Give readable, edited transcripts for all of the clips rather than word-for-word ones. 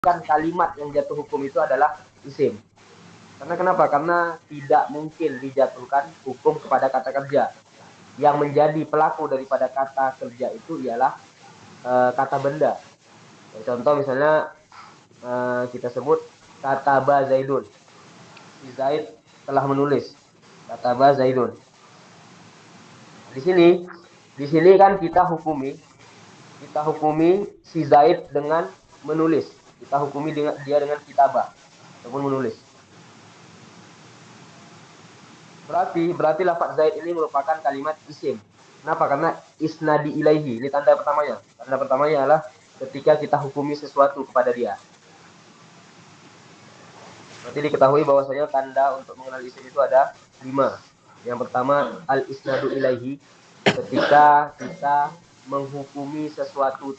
kalimat yang jatuh hukum itu adalah isim. Karena kenapa? Karena tidak mungkin dijatuhkan hukum kepada kata kerja. Yang menjadi pelaku daripada kata kerja itu ialah kata benda. Contoh misalnya kita sebut kata ba Zaidun. Si Zaid telah menulis. Kata ba Zaidun. Di sini kan kita hukumi si Zaid dengan menulis. Kita hukumi dia dengan kitabah ataupun menulis. Berarti lafaz Zaid ini merupakan kalimat isim. Kenapa? Karena isnadi ilaihi. Ini tanda pertamanya. Tanda pertamanya adalah ketika kita hukumi sesuatu kepada dia. Berarti diketahui bahwasanya tanda untuk mengenal isim itu ada 5. Yang pertama al-isnadu ilaihi. Ketika kita menghukumi sesuatu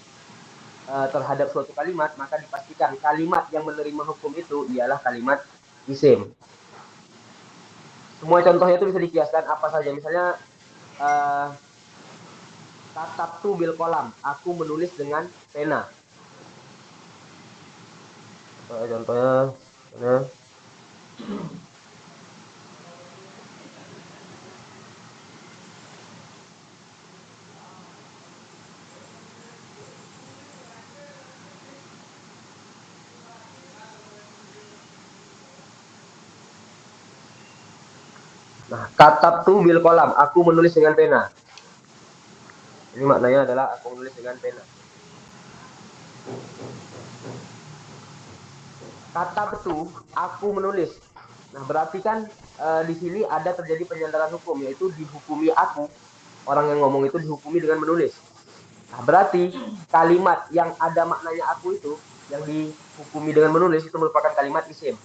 terhadap suatu kalimat, maka dipastikan kalimat yang menerima hukum itu ialah kalimat isim. Semua contohnya itu bisa dikiaskan apa saja. Misalnya katabtu bil kolam, aku menulis dengan pena. Contohnya nah, katabtu bil kolam, aku menulis dengan pena. Ini maknanya adalah aku menulis dengan pena. Katabtu, aku menulis. Nah, berarti kan di sini ada terjadi penyandaran hukum, yaitu dihukumi aku. Orang yang ngomong itu dihukumi dengan menulis. Nah, berarti kalimat yang ada maknanya aku itu, yang dihukumi dengan menulis, itu merupakan kalimat isim.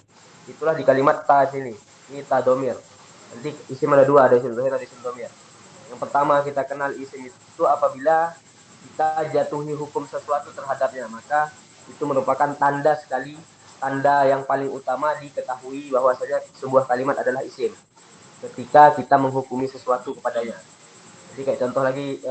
Itulah di kalimat ta sini. Ini ta domir. Nanti isim ada 2, ada isim zahir, ada isim domir. Yang pertama kita kenal isim itu apabila kita jatuhi hukum sesuatu terhadapnya, maka itu merupakan tanda sekali, tanda yang paling utama diketahui bahwasanya sebuah kalimat adalah isim ketika kita menghukumi sesuatu kepadanya. Jadi kayak contoh lagi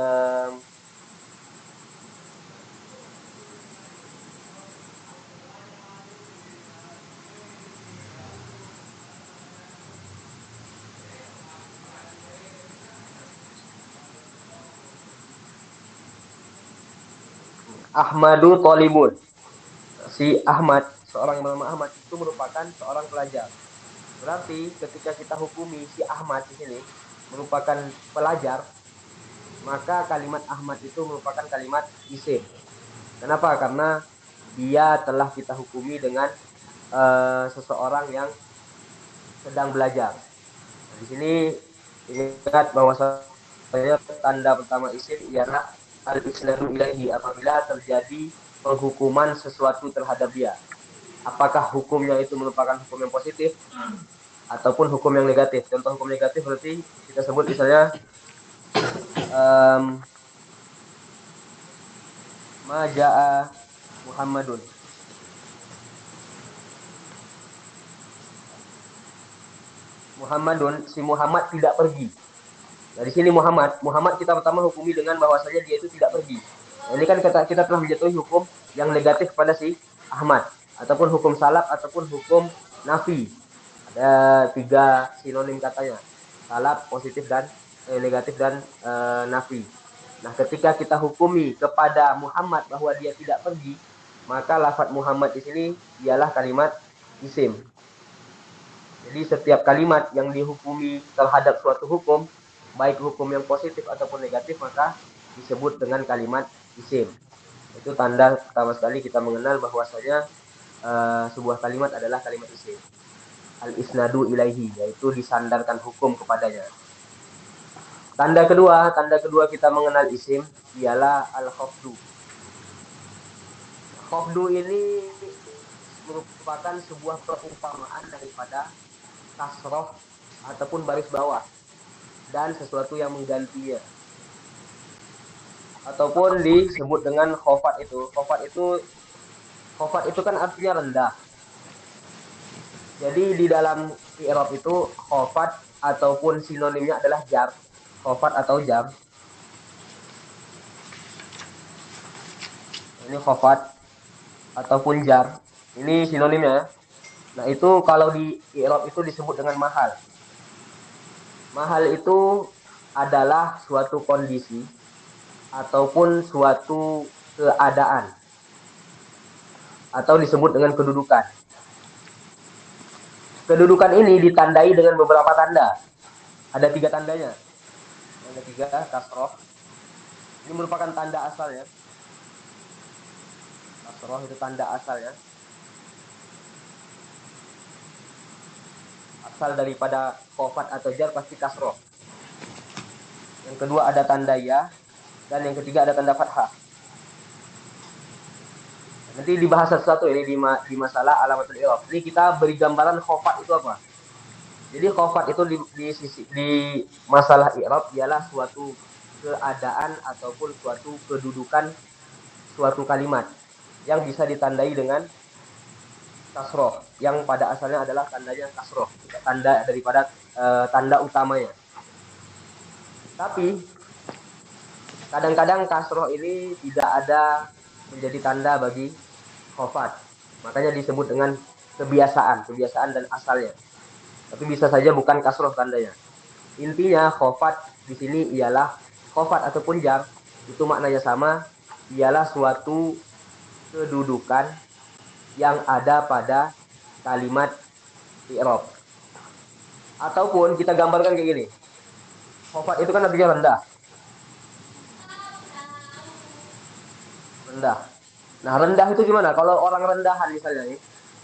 Ahmadu Tolibun. Si Ahmad, seorang yang bernama Ahmad itu merupakan seorang pelajar. Berarti ketika kita hukumi si Ahmad di sini merupakan pelajar, maka kalimat Ahmad itu merupakan kalimat isim. Kenapa? Karena dia telah kita hukumi dengan seseorang yang sedang belajar. Nah, di sini ingat bahwa saya tanda pertama isim ialah al-isnadu ilaihi apabila terjadi penghukuman sesuatu terhadap dia. Apakah hukumnya itu merupakan hukum yang positif ataupun hukum yang negatif. Contoh hukum negatif berarti kita sebut misalnya maja'a Muhammadun. Si Muhammad tidak pergi. Nah, di sini Muhammad kita pertama hukumi dengan bahwasanya dia itu tidak pergi. Nah, ini kan kita telah menjatuhi hukum yang negatif pada si Ahmad, ataupun hukum salaf ataupun hukum nafi. Ada 3 sinonim katanya. Salaf, positif dan negatif dan nafi. Nah, ketika kita hukumi kepada Muhammad bahwa dia tidak pergi, maka lafaz Muhammad di sini ialah kalimat isim. Jadi setiap kalimat yang dihukumi terhadap suatu hukum, baik hukum yang positif ataupun negatif, maka disebut dengan kalimat isim. Itu tanda pertama sekali kita mengenal bahwasanya sebuah kalimat adalah kalimat isim. Al-isnadu ilaihi, yaitu disandarkan hukum kepadanya. Tanda kedua kita mengenal isim ialah al-khafdu. Khafdu ini merupakan sebuah perumpamaan daripada kasroh ataupun baris bawah dan sesuatu yang menggantinya ataupun disebut dengan khofat itu. Khofat itu kan artinya rendah. Jadi di dalam i'rab itu khofat ataupun sinonimnya adalah jar. Khofat atau jar. Ini khofat ataupun jar. Ini sinonimnya. Nah, itu kalau di i'rab itu disebut dengan mahal. Mahal itu adalah suatu kondisi ataupun suatu keadaan atau disebut dengan kedudukan. Kedudukan ini ditandai dengan beberapa tanda. Ada 3 tandanya. Yang ketiga, kasroh. Ini merupakan tanda asalnya. Kasroh itu tanda asalnya. Asal daripada khofat atau jar pasti kasroh. Yang kedua ada tanda ya. Dan yang ketiga ada tanda fathah. Nanti dibahas satu-satu ini di masalah alamatul i'rab. Ini kita beri gambaran khofat itu apa. Jadi khofat itu di masalah i'rab ialah suatu keadaan ataupun suatu kedudukan suatu kalimat yang bisa ditandai dengan kasroh, yang pada asalnya adalah tandanya kasroh, tanda daripada tanda utamanya. Tapi kadang-kadang kasroh ini tidak ada menjadi tanda bagi khofat. Makanya disebut dengan kebiasaan dan asalnya. Tapi bisa saja bukan kasroh tandanya. Intinya khofat di sini ialah khofat ataupun jar, itu maknanya sama, ialah suatu kedudukan yang ada pada kalimat i'rab. Ataupun kita gambarkan kayak gini. Khofat itu kan artinya rendah. Rendah. Nah, rendah itu gimana? Kalau orang rendahan misalnya nih.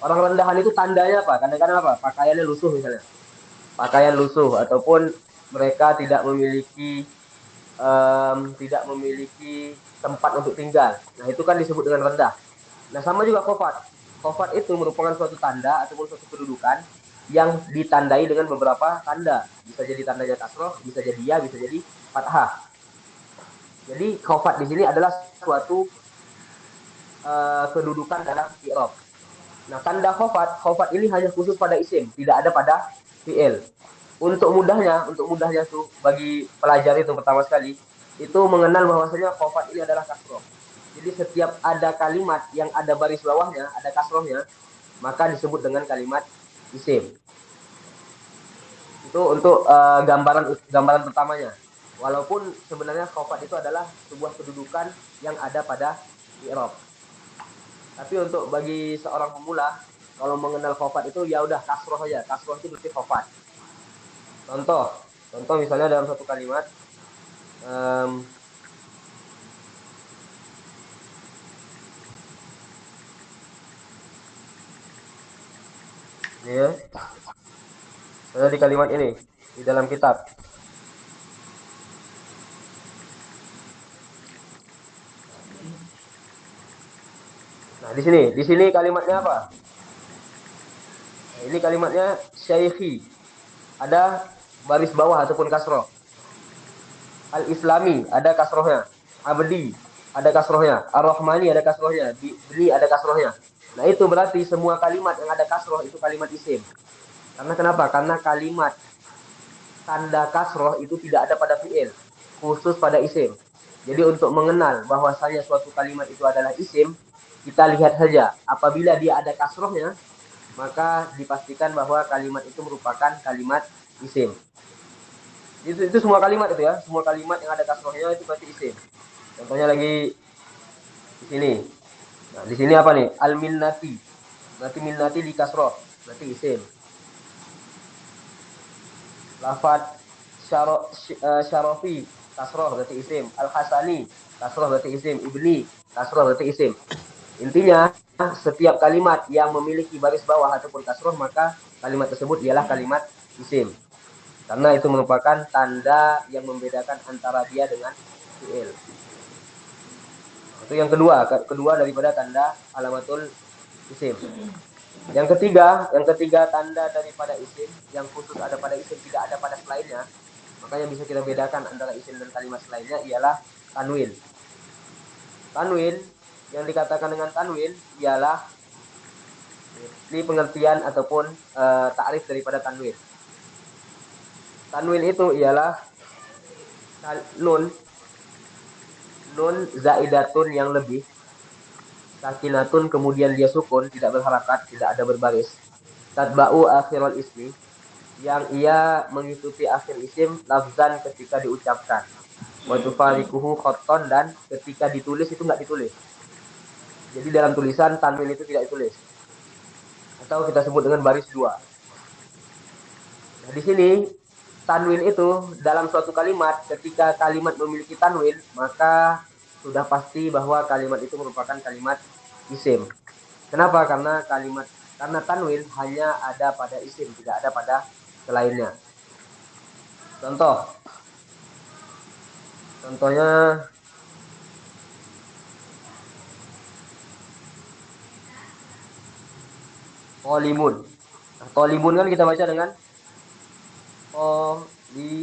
Orang rendahan itu tandanya apa? Kadang-kadang apa? Pakaiannya lusuh misalnya. Pakaian lusuh ataupun mereka tidak memiliki tempat untuk tinggal. Nah, itu kan disebut dengan rendah. Nah, sama juga khofat. Khofat itu merupakan suatu tanda ataupun suatu kedudukan yang ditandai dengan beberapa tanda. Bisa jadi tandanya kasroh, bisa jadi ya, bisa jadi fathah. Jadi khofat di sini adalah suatu kedudukan dalam i'rab. Nah, tanda khofat ini hanya khusus pada isim, tidak ada pada fi'il. Untuk mudahnya tuh bagi pelajar itu pertama sekali itu mengenal bahwasanya khofat ini adalah kasroh. Jadi setiap ada kalimat yang ada baris bawahnya, ada kasrohnya, maka disebut dengan kalimat isim. Itu untuk gambaran pertamanya. Walaupun sebenarnya khofat itu adalah sebuah kedudukan yang ada pada i'rab. Tapi untuk bagi seorang pemula, kalau mengenal khofat itu ya udah kasroh aja. Kasroh itu berarti khofat. Contoh, contoh misalnya dalam satu kalimat, um, ini ya, misalnya di kalimat ini di dalam kitab. Nah, di sini kalimatnya apa? Nah, ini kalimatnya syaikhi. Ada baris bawah ataupun kasroh. Al-Islami ada kasrohnya. Abdi ada kasrohnya. Ar-Rahmani ada kasrohnya. Bili ada kasrohnya. Nah, itu berarti semua kalimat yang ada kasroh itu kalimat isim. Karena kenapa? Karena kalimat tanda kasroh itu tidak ada pada fi'il, khusus pada isim. Jadi untuk mengenal bahwasanya suatu kalimat itu adalah isim, kita lihat saja apabila dia ada kasrohnya, maka dipastikan bahwa kalimat itu merupakan kalimat isim. Itu semua kalimat itu ya, semua kalimat yang ada kasrohnya itu berarti isim. Contohnya lagi di sini. Nah, di sini apa nih? Al-minnati. Berarti minnati di kasroh, berarti isim. Lafat syarofi kasroh berarti isim. Al-hasani kasroh berarti isim. Ibni kasroh berarti isim. Intinya setiap kalimat yang memiliki baris bawah ataupun kasroh maka kalimat tersebut ialah kalimat isim. Karena itu merupakan tanda yang membedakan antara dia dengan fi'il. Itu yang kedua daripada tanda alamatul isim. Yang ketiga tanda daripada isim yang khusus ada pada isim tidak ada pada selainnya, maka yang bisa kita bedakan antara isim dan kalimat selainnya ialah tanwin. Tanwin yang dikatakan dengan tanwin ialah ini pengertian ataupun takrif daripada tanwin. Tanwin itu ialah nun zaidatun yang lebih sakinatun kemudian dia sukun, tidak berharakat, tidak ada berbaris. Tatba'u akhirul ismi, yang ia mengikuti akhir isim lafzan ketika diucapkan. Wa tufariquhu khotton, dan ketika ditulis itu nggak ditulis. Jadi dalam tulisan tanwin itu tidak ditulis. Atau kita sebut dengan baris dua. Nah, di sini tanwin itu dalam suatu kalimat, ketika kalimat memiliki tanwin, maka sudah pasti bahwa kalimat itu merupakan kalimat isim. Kenapa? Karena tanwin hanya ada pada isim, tidak ada pada selainnya. Contohnya tolimun. Nah, tolimun kan kita baca dengan tolimun.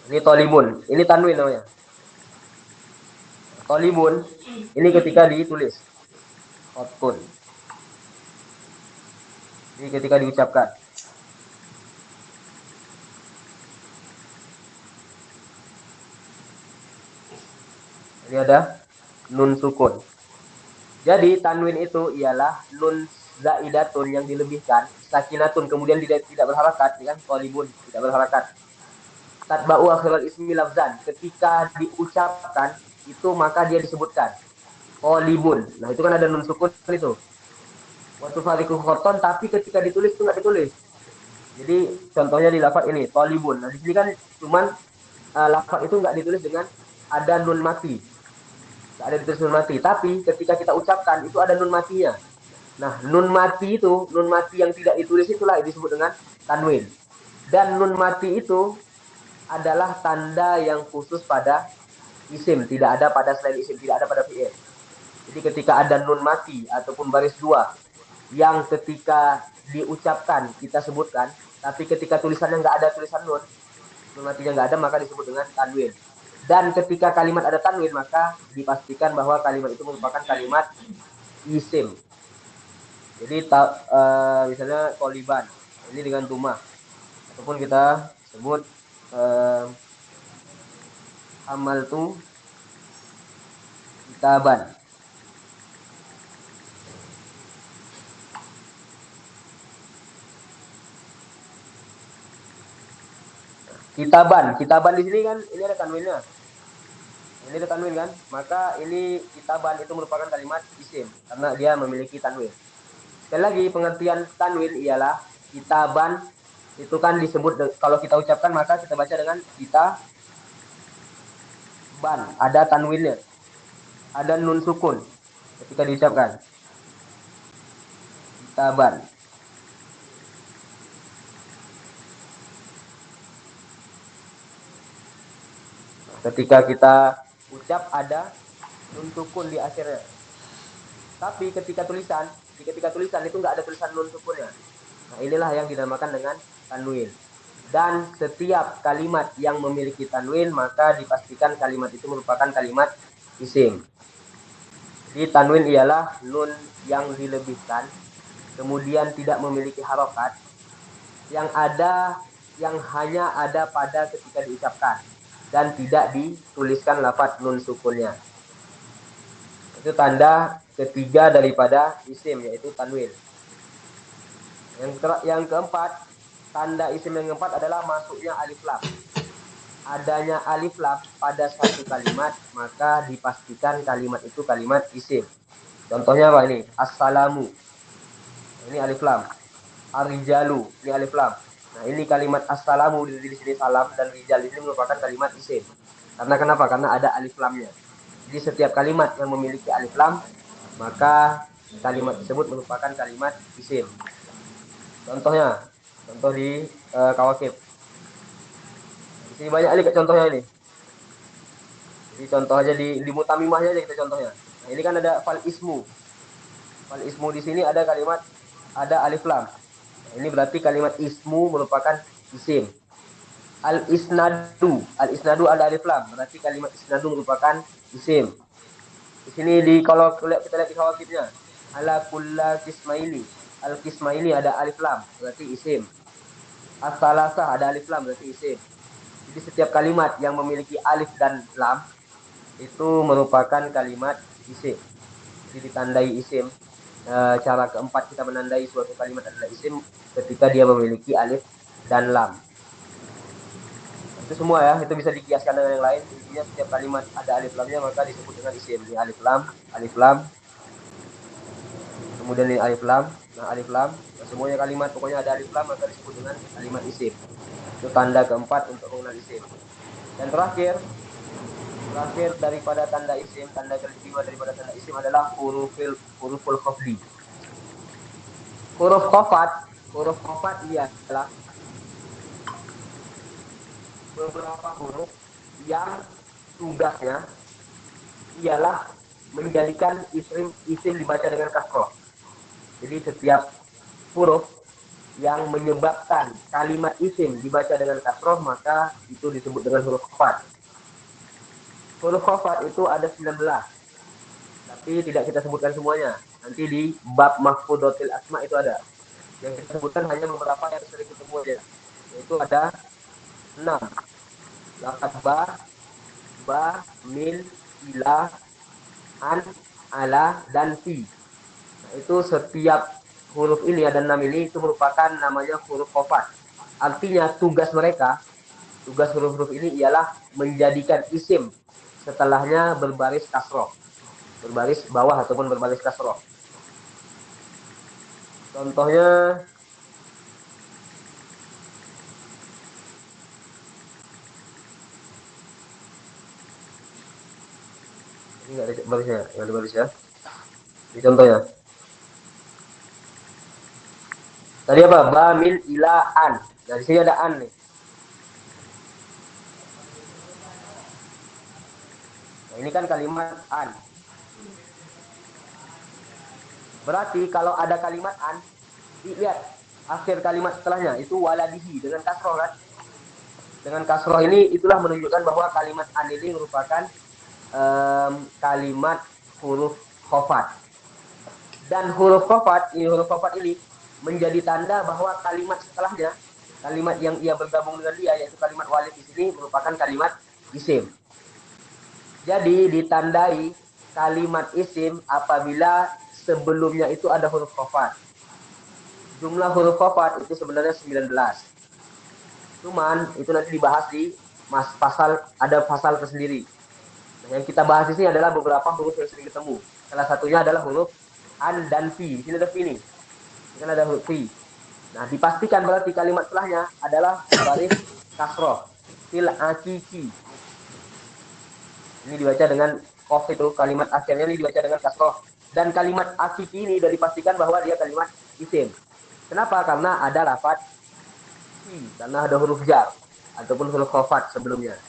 Ini tolimun, ini tanwin namanya. Tolimun ini ketika ditulis khotun. Ini ketika diucapkan. Ini ada nun sukun. Jadi tanwin itu ialah nun zaidatun yang dilebihkan, sakinatun kemudian tidak berharakat, ya kan? Tolimun tidak berharakat. Tatba'u akhirul ismi lafzan, ketika diucapkan itu maka dia disebutkan tolimun. Nah itu kan ada nun sukun itu. Waktu faliku khoton, tapi ketika ditulis itu nggak ditulis. Jadi contohnya di lafaz ini tolibun. Nah di sini kan cuman lafaz itu nggak ditulis dengan ada nun mati, nggak ada ditulis nun mati. Tapi ketika kita ucapkan itu ada nun matinya. Nah nun mati yang tidak ditulis itulah yang disebut dengan tanwin. Dan nun mati itu adalah tanda yang khusus pada isim, tidak ada pada selain isim, tidak ada pada fi'il. Jadi ketika ada nun mati ataupun baris dua yang ketika diucapkan kita sebutkan, tapi ketika tulisannya nggak ada tulisan nun matinya nggak ada, maka disebut dengan tanwin. Dan ketika kalimat ada tanwin, maka dipastikan bahwa kalimat itu merupakan kalimat isim. Jadi misalnya toliban, ini dengan tumah, ataupun kita sebut amal tu kitaban. Kitaban di sini kan ini ada tanwinnya. Ini ada tanwin kan? Maka ini kitaban itu merupakan kalimat isim karena dia memiliki tanwin. Sekali lagi pengertian tanwin ialah kitaban itu kan disebut kalau kita ucapkan maka kita baca dengan kita ban, ada tanwinnya, ada nun sukun ketika diucapkan kitaban. Ketika kita ucap ada nun sukun di akhirnya. Tapi ketika tulisan itu nggak ada tulisan nun sukunnya. Nah inilah yang dinamakan dengan tanwin. Dan setiap kalimat yang memiliki tanwin maka dipastikan kalimat itu merupakan kalimat isim. Jadi tanwin ialah nun yang dilebihkan, kemudian tidak memiliki harokat, yang hanya ada pada ketika diucapkan dan tidak dituliskan lafaz nun sukunnya. Itu tanda ketiga daripada isim, yaitu tanwin. Yang keempat, tanda isim yang keempat adalah masuknya alif lam. Adanya alif lam pada satu kalimat, maka dipastikan kalimat itu kalimat isim. Contohnya apa ini? Assalamu. Ini alif lam. Ar-rijalu, ini alif lam. Nah, ini kalimat assalamu di sini salam dan rijal ini merupakan kalimat isim. Karena kenapa? Karena ada alif lamnya. Jadi setiap kalimat yang memiliki alif lam, maka kalimat tersebut merupakan kalimat isim. Contohnya, contoh di kawakib. Di sini banyak kali contohnya ini. Jadi contoh aja di mutamimahnya aja kita contohnya. Nah, ini kan ada fal ismu. Fal ismu di sini ada kalimat ada alif lam. Nah, ini berarti kalimat ismu merupakan isim. Al-isnadu ada alif lam. Berarti kalimat isnadu merupakan isim. Di sini kalau kita lihat di kawakibnya, ala kulla kismaili. Al-Qismah ini ada alif lam, berarti isim. As-Salasah ada alif lam, berarti isim. Jadi setiap kalimat yang memiliki alif dan lam itu merupakan kalimat isim. Jadi ditandai isim. Cara keempat kita menandai suatu kalimat adalah isim ketika dia memiliki alif dan lam. Itu semua ya, itu bisa dikiaskan dengan yang lain. Intinya setiap kalimat ada alif lamnya maka disebut dengan isim. Ini alif lam, kemudian ini alif lam, alif lam, nah semuanya kalimat pokoknya ada alif lam maka disebut dengan kalimat isim. Itu tanda keempat untuk mengenal isim. Dan terakhir daripada tanda isim, tanda kelima daripada tanda isim adalah huruful khafdi. Huruf khafat ialah beberapa huruf yang tugasnya ialah menjadikan isim dibaca dengan kasroh. Jadi setiap huruf yang menyebabkan kalimat isim dibaca dengan kasroh maka itu disebut dengan huruf khafat. Huruf khafat itu ada 19, tapi tidak kita sebutkan semuanya. Nanti di bab mahfudotil asma itu ada. Yang kita sebutkan hanya beberapa yang sering ketemu aja. Yaitu ada 6. Lafaz ba, min, ila, an, ala, dan fi. Nah, itu setiap huruf ini ada 6 ini itu merupakan namanya huruf khafat. Artinya tugas huruf-huruf ini ialah menjadikan isim setelahnya berbaris kasroh, berbaris bawah ataupun berbaris kasroh. Contohnya ini nggak ada barisnya, nggak ada baris ya. Ini contohnya. Tadi apa? Ba, min, ila, an. Nah, di sini ada an nih. Nah, ini kan kalimat an. Berarti kalau ada kalimat an, lihat akhir kalimat setelahnya itu waladihi dengan kasroh kan? Dengan kasroh ini itulah menunjukkan bahwa kalimat an ini merupakan kalimat huruf khofat. Dan huruf khofat ini menjadi tanda bahwa kalimat setelahnya, kalimat yang ia bergabung dengan dia yaitu kalimat walid di sini merupakan kalimat isim. Jadi ditandai kalimat isim apabila sebelumnya itu ada huruf khofat. Jumlah huruf khofat itu sebenarnya 19. Cuman itu nanti dibahas di ada pasal tersendiri. Nah, yang kita bahas di sini adalah beberapa huruf yang sering ketemu. Salah satunya adalah huruf an dan fi. Di sini ada fi nih. Ini kan ada huruf fi. Nah, dipastikan berarti kalimat setelahnya adalah baris kasroh. Fil akiki. Ini dibaca dengan kof itu, kalimat akhirnya ini dibaca dengan kasroh. Dan kalimat akiki ini sudah dipastikan bahwa dia kalimat isim. Kenapa? Karena ada lafaz fi, karena ada huruf jar ataupun huruf khafat sebelumnya.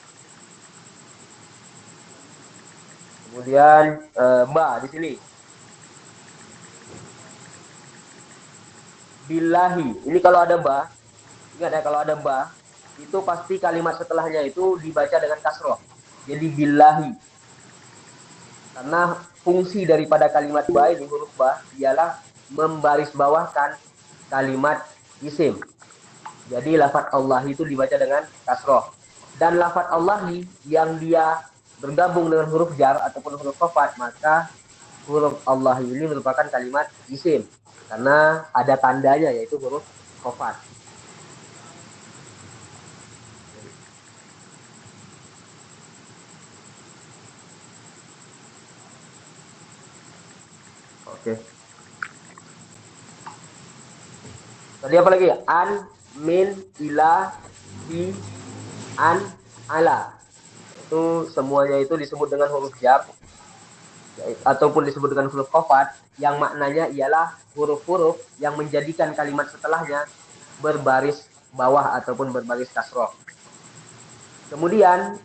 Kemudian ba di sini. Billahi. Ini kalau ada ba, ingat ya kalau ada ba, itu pasti kalimat setelahnya itu dibaca dengan kasroh. Jadi billahi. Karena fungsi daripada kalimat ba ini huruf ba ialah membarisbawahkan kalimat isim. Jadi lafaz Allah itu dibaca dengan kasroh. Dan lafaz Allah yang dia bergabung dengan huruf jar ataupun huruf khafat, maka huruf Allah ini merupakan kalimat isim karena ada tandanya yaitu huruf khafat. Oke. Tadi apa lagi? An, min, ila, fi, an, ala. Itu semuanya itu disebut dengan huruf jar ataupun disebut dengan huruf khafat yang maknanya ialah huruf-huruf yang menjadikan kalimat setelahnya berbaris bawah ataupun berbaris kasroh. Kemudian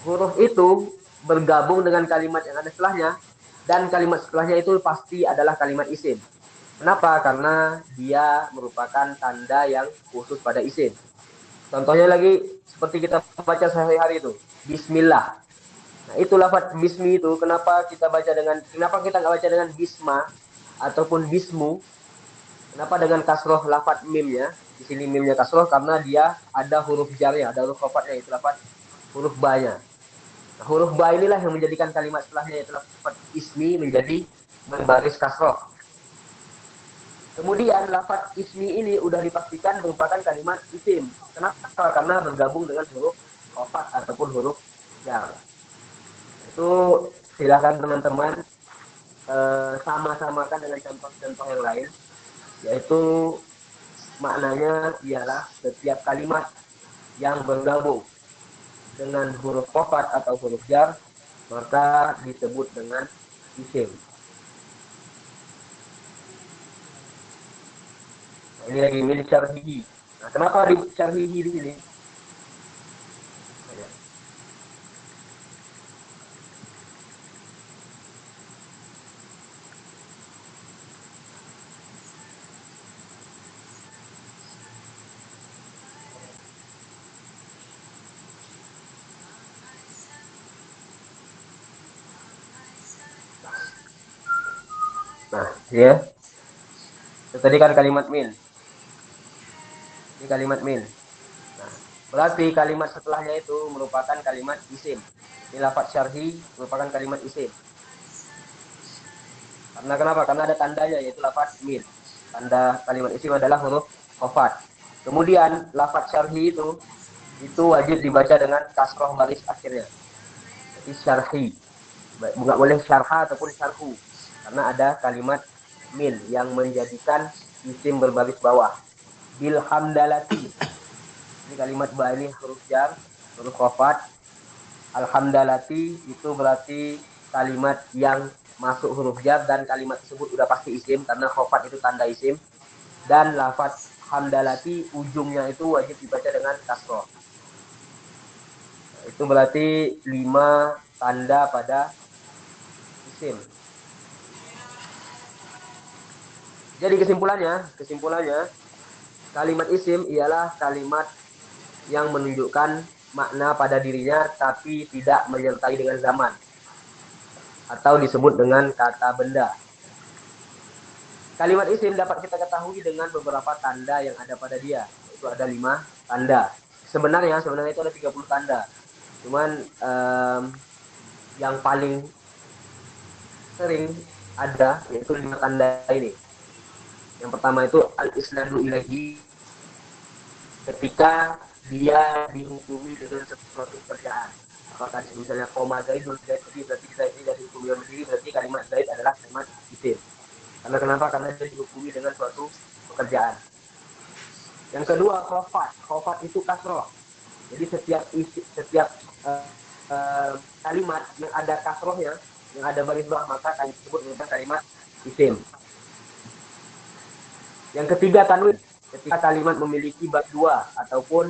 huruf itu bergabung dengan kalimat yang ada setelahnya dan kalimat setelahnya itu pasti adalah kalimat isim. Kenapa? Karena dia merupakan tanda yang khusus pada isim. Contohnya lagi seperti kita baca sehari-hari itu, Bismillah. Nah, itu lafaz bismi itu kenapa kita nggak baca dengan bisma? ataupun bismu. Kenapa dengan kasroh lafat mimnya? Di sini mimnya kasroh karena dia ada huruf jarnya, ada huruf khofatnya, itu lafat huruf ba-nya. Nah, huruf ba inilah yang menjadikan kalimat setelahnya yaitu lafat ismi menjadi berbaris kasroh. Kemudian lafat ismi ini udah dipastikan merupakan kalimat isim. Kenapa? Karena bergabung dengan huruf khofat ataupun huruf jar. Itu silakan teman-teman sama-samakan dengan contoh-contoh yang lain, yaitu maknanya ialah setiap kalimat yang bergabung dengan huruf khofat atau huruf jar maka disebut dengan isim. Nah, ini lagi milik syarhihi. Nah, kenapa di syarhihi di sini? Nah, ya. Itu tadi kan kalimat min. Ini kalimat min. Nah, berarti kalimat setelahnya itu merupakan kalimat isim. Ini lafaz syarhi merupakan kalimat isim. Karena kenapa? Karena ada tandanya yaitu lafaz min. Tanda kalimat isim adalah huruf khofat. Kemudian lafaz syarhi itu wajib dibaca dengan kasroh baris akhirnya. Jadi syarhi. Nggak boleh syarha ataupun syarhu. Karena ada kalimat min yang menjadikan isim berbaris bawah. Bilhamdalati. Ini kalimat ba ini huruf jar, huruf khofat. Alhamdalati itu berarti kalimat yang masuk huruf jar dan kalimat tersebut udah pasti isim karena khofat itu tanda isim. Dan lafaz hamdalati ujungnya itu wajib dibaca dengan kasroh. Nah, itu berarti 5 tanda pada isim. Jadi kesimpulannya kalimat isim ialah kalimat yang menunjukkan makna pada dirinya tapi tidak menyertai dengan zaman atau disebut dengan kata benda. Kalimat isim dapat kita ketahui dengan beberapa tanda yang ada pada dia. Itu ada 5 tanda. Sebenarnya itu ada 30 tanda. Cuman yang paling sering ada yaitu 5 tanda ini. Yang pertama itu al-isnadu ilahi, ketika dia dihukumi dengan sesuatu pekerjaan. Apakah misalnya koma zaidun zaid berdiri, berarti zaid ini dari hukum yang berdiri, berarti kalimat zaid adalah kalimat isim. Karena kenapa? Karena dia dihukumi dengan suatu pekerjaan. Yang kedua khofat. Khofat itu kasroh. Jadi setiap kalimat yang ada kasrohnya, yang ada baris bawah, maka kami sebut dengan kalimat isim. Yang ketiga tanwin. Ketika kalimat memiliki bab dua ataupun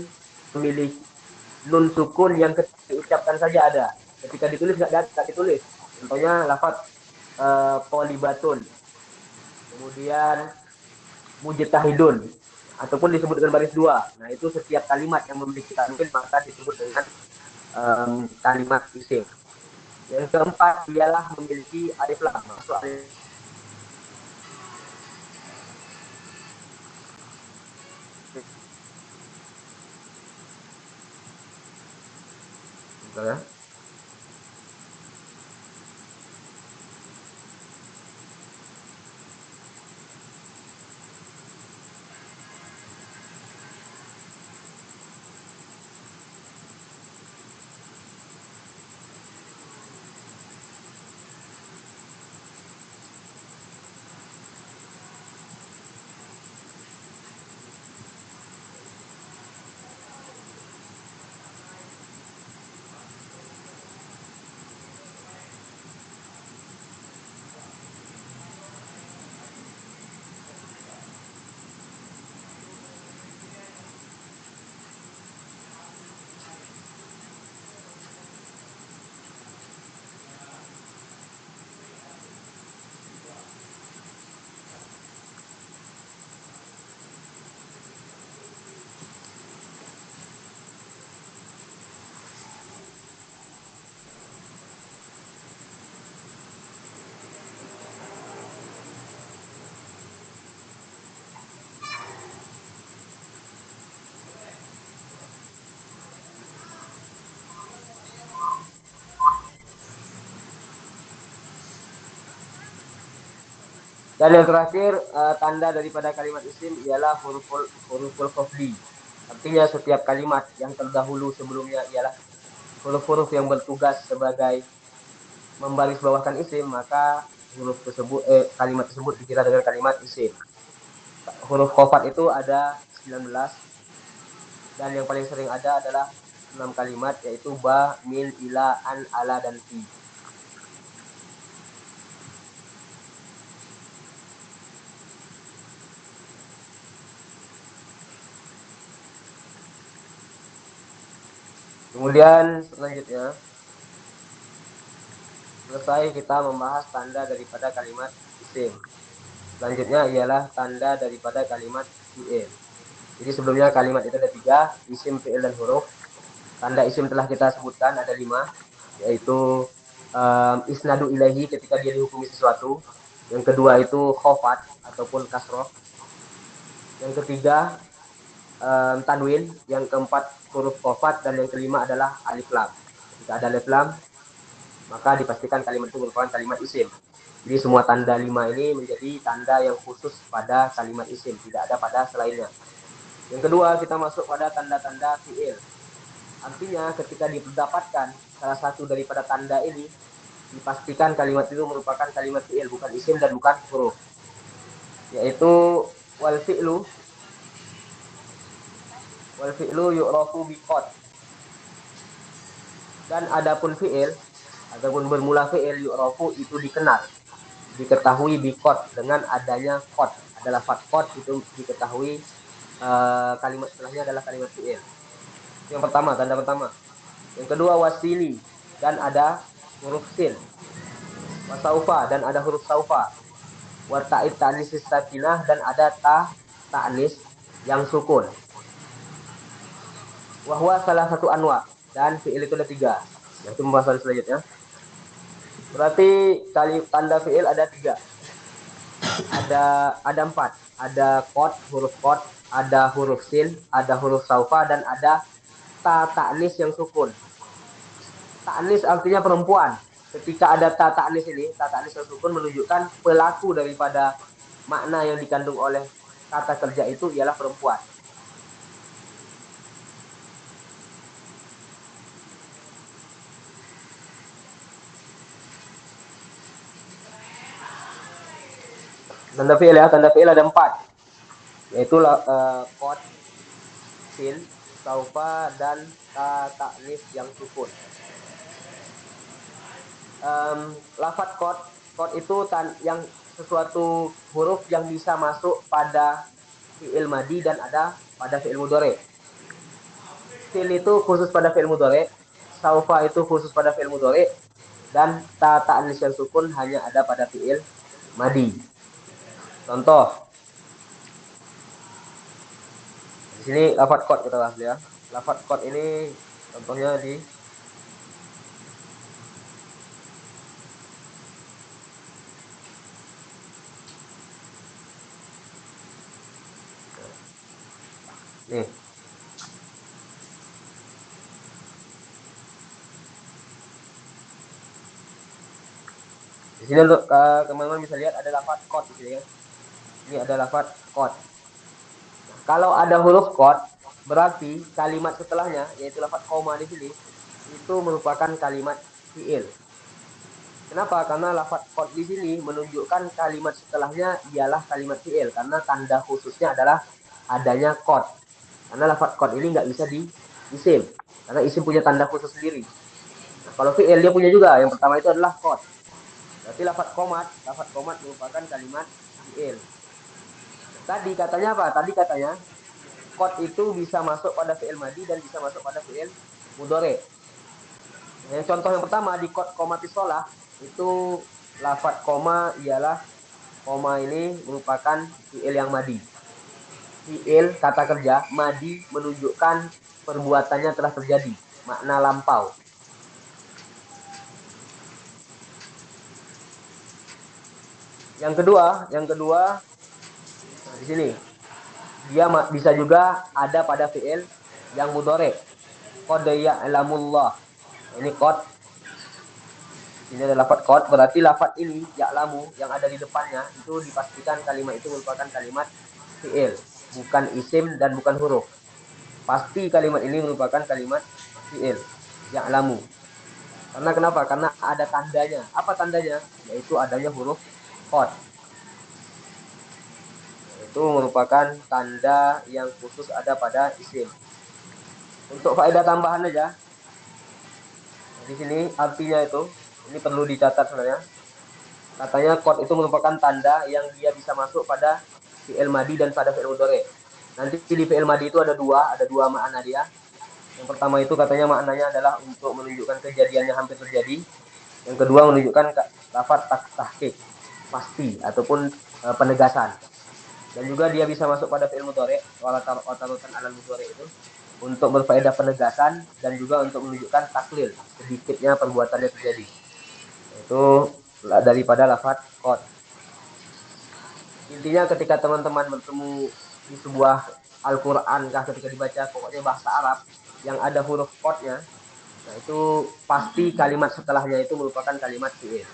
memiliki nun sukun yang diucapkan saja ada. Ketika ditulis nggak ditulis. Contohnya lafaz polibatun. Kemudian mujtahidun ataupun disebut dengan baris dua. Nah, itu setiap kalimat yang memiliki tanwin maka disebut dengan kalimat isim. Yang keempat ialah memiliki alif lam. Masuk alif lam. Dan yang terakhir, tanda daripada kalimat isim ialah huruful khafdi. Artinya setiap kalimat yang terdahulu sebelumnya ialah huruf-huruf yang bertugas sebagai membarisbawahkan isim, maka huruf tersebut kalimat tersebut dikira dengan kalimat isim. Huruf khafat itu ada 19 dan yang paling sering ada adalah 6 kalimat yaitu ba, min, ila, an, ala dan fi. Kemudian selanjutnya selesai kita membahas tanda daripada kalimat isim. Selanjutnya ialah tanda daripada kalimat fi'il. Jadi sebelumnya kalimat itu ada 3, isim, fi'il, dan huruf. Tanda isim telah kita sebutkan ada 5, yaitu isnadu ilahi ketika dia dihukumi sesuatu. Yang kedua itu khofat ataupun kasroh. Yang ketiga tanwin. Yang keempat huruf khofat. Dan yang kelima adalah alif lam. Jika ada alif lam, maka dipastikan kalimat itu merupakan kalimat isim. Jadi semua tanda 5 ini menjadi tanda yang khusus pada kalimat isim, tidak ada pada selainnya. Yang kedua, kita masuk pada tanda-tanda fi'il. Artinya ketika didapatkan salah satu daripada tanda ini, dipastikan kalimat itu merupakan kalimat fi'il, bukan isim dan bukan huruf. Yaitu wal fi'lu yu'rafu biqad. Dan adapun fi'il ataupun bermula fi'il yu'rafu itu dikenal, diketahui biqad dengan adanya qad. Ada lafaz qad itu diketahui kalimat setelahnya adalah kalimat fi'il. Yang pertama, tanda pertama. Yang kedua wasili dan ada huruf sin. Wasaufa dan ada huruf saufa. Wa ta'id ta'nis sakinah dan ada ta'nis yang sukun. Wahwa salah satu anwa dan fi'il itu ada 3. Yaitu pembahasan selanjutnya. Berarti tanda fi'il ada 3. Ada 4. Ada qad, huruf qad, ada huruf sin, ada huruf saufa dan ada ta'nis yang sukun. Ta'nis artinya perempuan. Ketika ada ta'nis ini, ta'nis yang sukun menunjukkan pelaku daripada makna yang dikandung oleh kata kerja itu ialah perempuan. Tanda fi'il ada 4. Yaitu qad, sin, saufa dan ta'nis yang sukun. Lafaz qad itu yang sesuatu huruf yang bisa masuk pada fi'il madi dan ada pada fi'il mudhari. Sin itu khusus pada fi'il mudhari, saufa itu khusus pada fi'il mudhari, dan ta'nis yang sukun hanya ada pada fi'il madi. Contoh, di sini lafaz qad kita bahas ya. Lafaz qad ini contohnya di nih. Di sini untuk teman-teman bisa lihat ada lafaz qad di sini ya. Ini ada lafaz qad. Kalau ada huruf qad, berarti kalimat setelahnya yaitu lafaz koma di sini itu merupakan kalimat fi'il. Kenapa? Karena lafaz qad di sini menunjukkan kalimat setelahnya ialah kalimat fi'il karena tanda khususnya adalah adanya qad. Karena lafaz qad ini nggak bisa di isim karena isim punya tanda khusus sendiri. Nah, kalau fi'il dia punya juga. Yang pertama itu adalah qad. Berarti lafaz komat merupakan kalimat fi'il. Tadi katanya apa? Tadi katanya qad itu bisa masuk pada fi'il madi dan bisa masuk pada fi'il mudhari. Yang contoh yang pertama di qad qomatis shalah itu lafaz koma ialah koma ini merupakan fi'il yang madi. Fi'il kata kerja madi menunjukkan perbuatannya telah terjadi, makna lampau. Yang kedua nah di sini dia bisa juga ada pada fi'il yang mudhari. Qad ya'lamullah. Ini qad Ini ada lafat qad, berarti lafat ini ya'lamu yang ada di depannya itu dipastikan kalimat itu merupakan kalimat fi'il, bukan isim dan bukan huruf. Pasti kalimat ini merupakan kalimat fi'il, ya'lamu. Karena kenapa? Karena ada tandanya. Apa tandanya? Yaitu adanya huruf qad. Itu merupakan tanda yang khusus ada pada isim. Untuk faedah tambahan aja, di sini artinya itu, ini perlu dicatat sebenarnya. Katanya qad itu merupakan tanda yang dia bisa masuk pada fi'il madi dan pada fi'il mudhari. Nanti di fi'il madi itu ada dua makna dia. Yang pertama itu katanya maknanya adalah untuk menunjukkan kejadian yang hampir terjadi. Yang kedua menunjukkan lafaz tahqiq, pasti ataupun penegasan. Dan juga dia bisa masuk pada fi'il mudhari, watarutan alal mudhari itu untuk berfaedah penegasan dan juga untuk menunjukkan taklil, sedikitnya perbuatannya terjadi. Itu daripada lafaz qad. Intinya ketika teman-teman bertemu di sebuah Al-Qur'an kah ketika dibaca pokoknya bahasa Arab yang ada huruf qadnya, nah itu pasti kalimat setelahnya itu merupakan kalimat fi'il.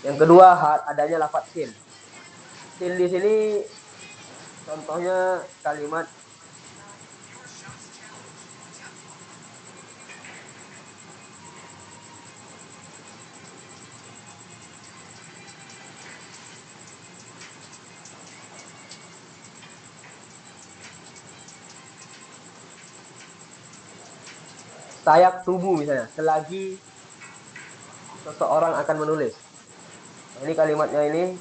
Yang kedua adanya lafaz sin. Sin di sini contohnya kalimat sayap tubuh misalnya, selagi seseorang akan menulis. Nah, ini kalimatnya ini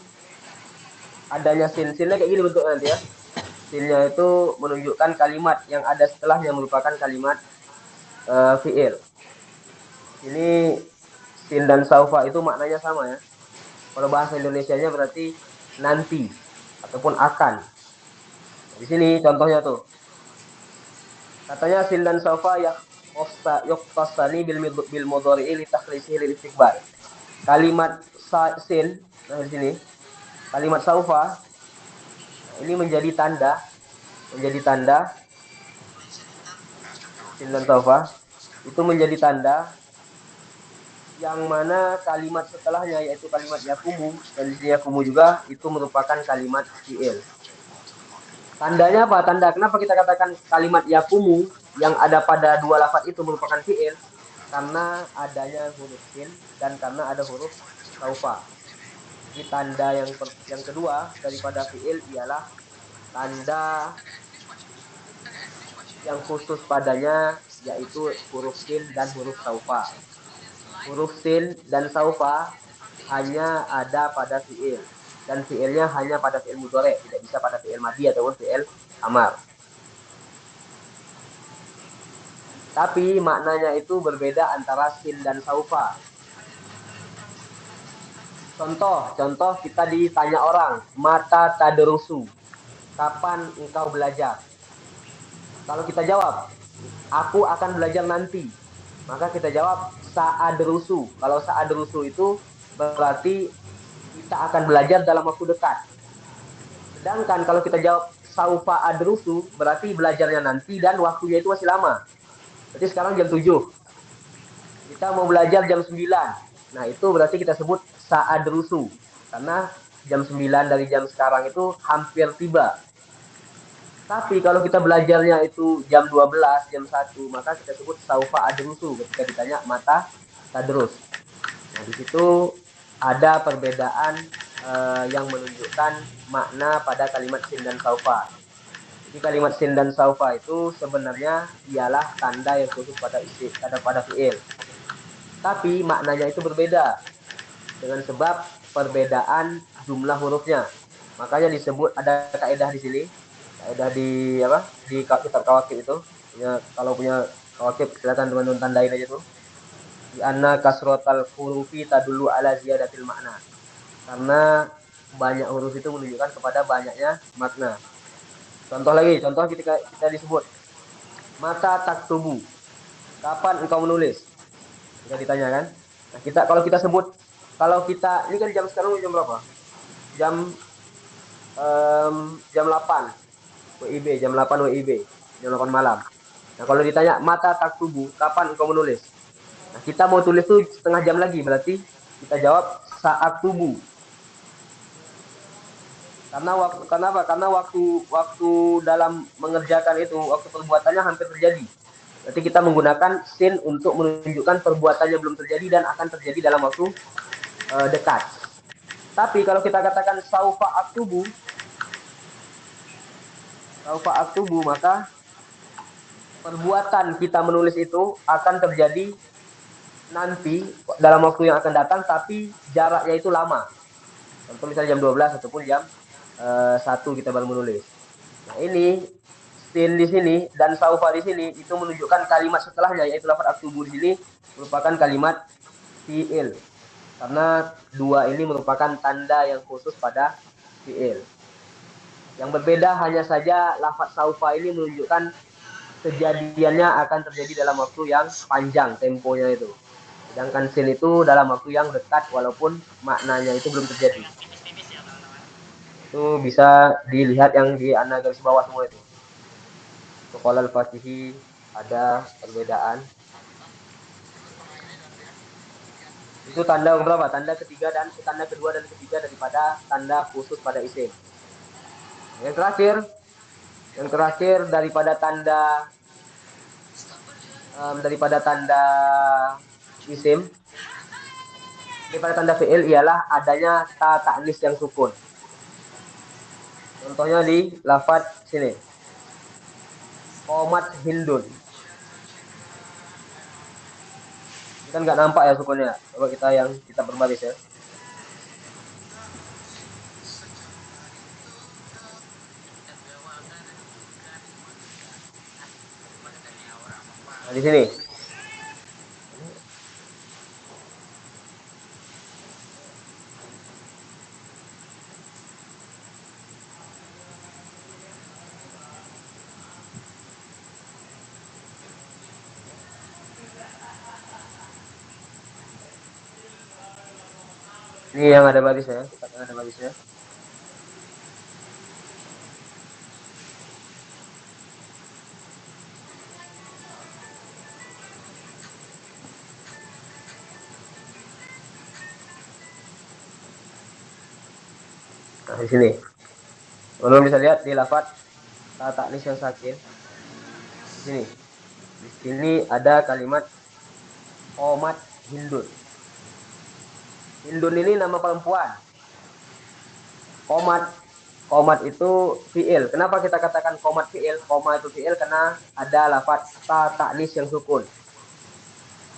adanya sin. Sinnya kayak gini bentuknya nanti ya. Sinnya itu menunjukkan kalimat yang ada setelahnya merupakan kalimat fi'il. Ini sin dan saufa itu maknanya sama ya. Kalau bahasa Indonesianya berarti nanti ataupun akan. Nah, di sini contohnya tuh. Katanya sin dan saufa yuqtasani bil mudhari'i li takhlisihi lil istiqbal. Kalimat sin, nah di sini kalimat saufa, nah ini menjadi tanda sin dan saufa itu menjadi tanda yang mana kalimat setelahnya yaitu kalimat yakumu, dan di sini yakumu juga itu merupakan kalimat fi'il. Tandanya apa? Tanda kenapa kita katakan kalimat yakumu yang ada pada dua lafaz itu merupakan fi'il? Karena adanya huruf sin dan karena ada huruf saufa. Jadi tanda yang kedua daripada fi'il ialah tanda yang khusus padanya yaitu huruf sin dan huruf saufa. Huruf sin dan saufa hanya ada pada fi'il dan fi'ilnya hanya pada fi'il mudhari, tidak bisa pada fi'il madhi ataupun fi'il amar. Tapi maknanya itu berbeda antara sin dan saufa. Contoh kita ditanya orang, mata tadrusu, kapan engkau belajar? Kalau kita jawab, aku akan belajar nanti. Maka kita jawab sa'adrusu. Kalau sa'adrusu itu berarti kita akan belajar dalam waktu dekat. Sedangkan kalau kita jawab saufa adrusu, berarti belajarnya nanti dan waktunya itu masih lama. Berarti sekarang jam 7. Kita mau belajar jam 9. Nah, itu berarti kita sebut sa'adrusu. Karena jam 9 dari jam sekarang itu hampir tiba. Tapi kalau kita belajarnya itu jam 12, jam 1, maka kita sebut saufa adrusu ketika ditanya mata tadrus. Nah, di situ ada perbedaan yang menunjukkan makna pada kalimat sin dan saufa. Jadi kalimat sin dan saufa itu sebenarnya ialah tanda yang khusus pada fi'il. Tapi maknanya itu berbeda dengan sebab perbedaan jumlah hurufnya. Makanya disebut ada kaidah di sini, kaidah di apa? Di kitab kawakib itu. Ya, kalau punya kawakib silakan teman-teman tandain aja tuh. Di anna kasrotal hurufi tadullu ala ziyadatil makna. Karena banyak huruf itu menunjukkan kepada banyaknya makna. Contoh kita disebut mata taktubu. Kapan engkau menulis? Kita ditanya kan. Nah, kalau kita ini kan jam sekarang jam berapa? Jam jam 8 WIB, jam 8 WIB, jam 8 malam. Nah, kalau ditanya mata taktubu, kapan engkau menulis? Nah, Nah, kita mau tulis tuh setengah jam lagi, berarti kita jawab saat subuh. Karena waktu dalam mengerjakan itu, waktu perbuatannya hampir terjadi. Berarti kita menggunakan sin untuk menunjukkan perbuatannya belum terjadi dan akan terjadi dalam waktu dekat. Tapi kalau kita katakan saufa aktubu, maka perbuatan kita menulis itu akan terjadi nanti dalam waktu yang akan datang, tapi jaraknya itu lama. Contoh misalnya jam 12 ataupun jam 1 kita baru menulis. Nah, ini sin di sini dan saufa di sini itu menunjukkan kalimat setelahnya, yaitu lafaz aktubu di sini merupakan kalimat fi'il. Karena dua ini merupakan tanda yang khusus pada fi'il. Yang berbeda hanya saja lafaz saufa ini menunjukkan kejadiannya akan terjadi dalam waktu yang panjang temponya itu. Sedangkan sin itu dalam waktu yang dekat walaupun maknanya itu belum terjadi. Itu bisa dilihat yang di anak garis bawah semua itu. Qala al-Fatihi ada perbedaan. Itu tanda berapa? Tanda ketiga dan tanda kedua dan ketiga daripada tanda khusus pada isim. Yang terakhir daripada tanda isim, daripada tanda fi'il ialah adanya ta ta'nis yang sukun. Contohnya di lafaz sini. Qomat Hindun. Ini kan nggak nampak ya sukunnya. Coba kita berbaris ya. Nah, di sini. Ini yang ada barisnya, tempat yang ada barisnya. Nah, di sini. Kalau bisa lihat di lafaz ta ta'nis yang sakin. Di sini. Di sini ada kalimat Qomat Hindun. Hindun ini nama perempuan. Qomat itu fi'il. Kenapa kita katakan qomat fi'il? Qoma itu fi'il karena ada lafaz ta ta'nis yang sukun.